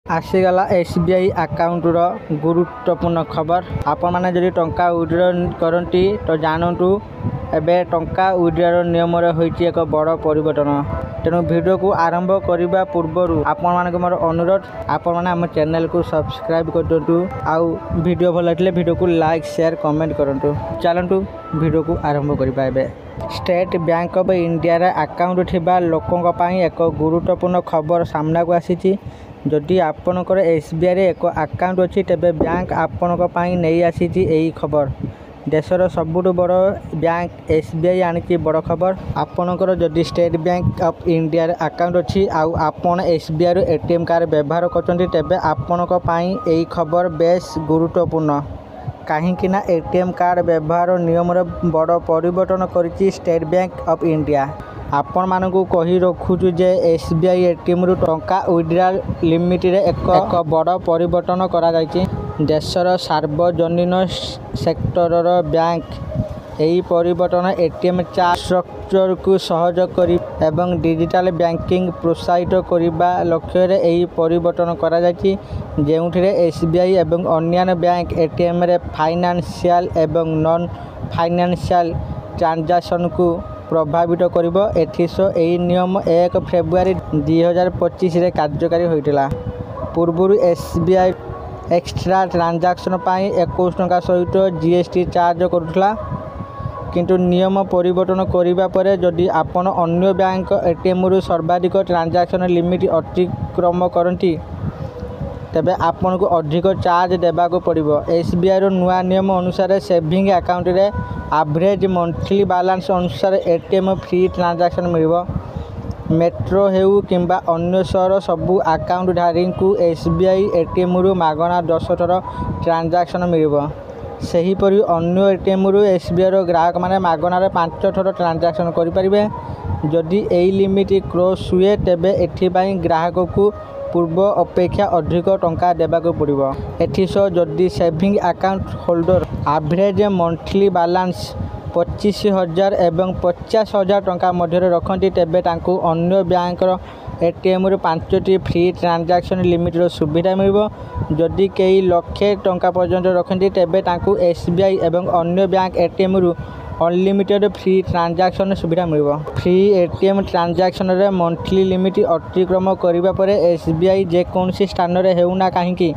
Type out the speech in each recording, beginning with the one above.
आसीगला SBI account गुरुत्वपूर्ण खबर आपण मैंने जदि टंका विड्रॉ करती तो जानतु एबे टंका विड्रॉ नियम होइछि एक बड़ परिवर्तन। तेणु वीडियो को आरंभ करने पूर्वर आपण मानक मोर अनुरोध आपण माने हम चैनल को सब्सक्राइब कर दिंतु आउ वीडियो भल लगे वीडियो को लाइक शेयर कमेंट करंतु। चलंतु वीडियो को आरंभ करिबा। स्टेट बैंक ऑफ इंडिया रे अकाउंट थिबा लोकंक पई एक गुरुत्वपूर्ण खबर सामना को आसीछि। जदि आपणकर एसबीआई रे एक अकाउंट अच्छी तेबे बैंक आपणक पई नहीं आसीछि एही खबर। देशर सबुठ बड़ बैंक एसबीआई आनी बड़ खबर। आपणकर जदि स्टेट बैंक ऑफ इंडिया रे अकाउंट अच्छी आउ आपण एसबीआई रो एटीएम कार्ड व्यवहार करछन्ती तेबे आपणक पई एही खबर बेस गुरुत्वपूर्ण। कहीं एटीएम कार्ड व्यवहार नियम बड़ परिवर्तन करिछि स्टेट बैंक ऑफ इंडिया। आपण मानकु कही रखुछु जे एसबीआई एटीएम रु टंका विड्रॉल लिमिट रे एक बड़ परिवर्तन करा जायछि। देशर सार्वजनिक सेक्टर बैंक एही परिवर्तन एटीएम चार्ज स्ट्रक्चर को सहज करी एवं डिजिटल बैंकिंग प्रोत्साहित करबा लक्ष्य रे एही परिवर्तन करा जायछि। जेउठिरे एसबीआई एवं अन्य बैंक एटीएम रे फाइनेंशियल एवं नॉन फाइनेंशियल ट्रांजैक्शन को प्रभावित करिबो। एथिसो एही नियम 1 फेब्रुआरी 2025 रे कार्यकारी होइतिला। पूर्वरु एसबीआई एक्स्ट्रा ट्रांजैक्शन पाई 21 टंका सहित जीएसटी चार्ज करुथला, किंतु नियम परिवर्तन करिबा परे जदि आपण अन्य बैंक एटीएम रु सर्वाधिक ट्रांजैक्शन लिमिट अतिक्रम करंती तेबे आपन को अधिक चार्ज देबा को पड़िबो। एसबीआई रो नुआ नियम अनुसार सेविंग अकाउंट रे एवरेज मंथली बैलेंस अनुसार एटीएम फ्री ट्रांजैक्शन मिलिबो। मेट्रो हेउ किंबा अन्य शहर सबु अकाउंट धारी को एसबीआई एटीएम रु मागना 10 थर ट्रांजैक्शन मिलिबो। सेहीपरि अन्य एटीएम रु एसबीआई रो ग्राहक माने मागना रे 5 थर ट्रांजैक्शन करि परिबे। जदि एही लिमिट क्रॉस हुए तेबे एथि पई ग्राहक को पूर्व अपेक्षा अधिक टंका देबा को पड़िबो। एथिसो जदि saving account holder average monthly balance 25,000 एवं 50,000 टंका मध्य रखती तेबे तांको अन्य बैंक एटीएम रु 5टी फ्री ट्रांजैक्शन लिमिट रो सुविधा मिलिबो। जदि कई लक्षे टंका पर्यंत रखती तेबे तांको एसबीआई एवं अन्य बैंक एटीएम रु अनलिमिटेड फ्री ट्रांजैक्शन सुविधा मिलिबो। फ्री एटीएम ट्रांजैक्शन रे मंथली लिमिट अतिक्रम करिबा परे एसबीआई जे कोनसी स्थान रे हेउना काहेकि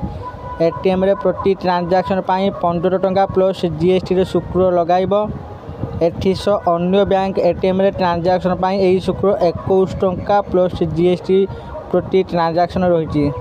एटीएम रे प्रति ट्रांजैक्शन पाई 15 टंका प्लस जीएसटी रे शुल्क लगाइबो। एथिसो अन्य बैंक एटीएम रे ट्रांजैक्शन पाई एही शुल्क 21 टंका प्लस जीएसटी प्रति ट्रांजैक्शन रहिछि,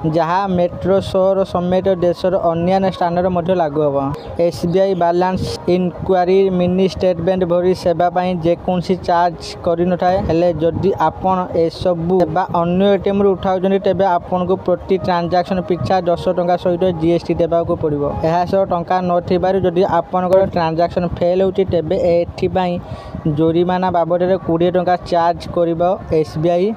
जहाँ मेट्रो शहर समेत देशर अन्य स्थान रे लागू हे। SBI balance enquiry mini statement भरी सेवा पाई जेकोसी चार्ज करि न थाए। हेले जदि आपण एसबु सेवा अन्य एटीएम रु उठाउजनि तेबे आपण को प्रति ट्रांजैक्शन पिछा 10 टंका सहित जीएसटी देबा को पड़िबो। एहा सो टंका न थिबारु जदि आपनकर ट्रांजैक्शन फेल होउछि तेबे एथि पई जोरिमाना बाबद रे 20 टंका चार्ज करिबो SBI.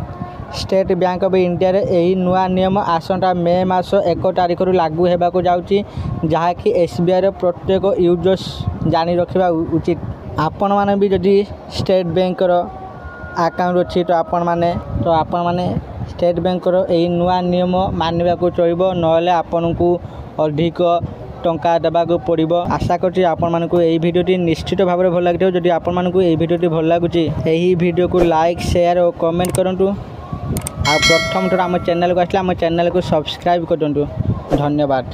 State bank of India रे एही नुआ नियम आसंता मे मास 1 तारिख रु लागू हेबा को जाउची, जहाँ कि एसबीआई रे प्रत्येक यूजर्स जानि रखिबा उचित। आपण माने भी जदि स्टेट बैंक रो अकाउंट अछि तो आपण माने स्टेट बैंक रो एही नुआ नियम मानिबा को चलिबो, नहले आपण को अधिक टंका देबा को पड़िबो। आशा करछि आपण मानकु एही वीडियोटी निश्चित भाबरे भल लागिथो। जदि आपण मानकु एही वीडियोटी भल लागुची एही वीडियो को लाइक शेयर और कमेंट करंतु। आ प्रथम थोड़ा आम चैनल को आसला आम चैनल को सब्सक्राइब कर दिंतु। धन्यवाद।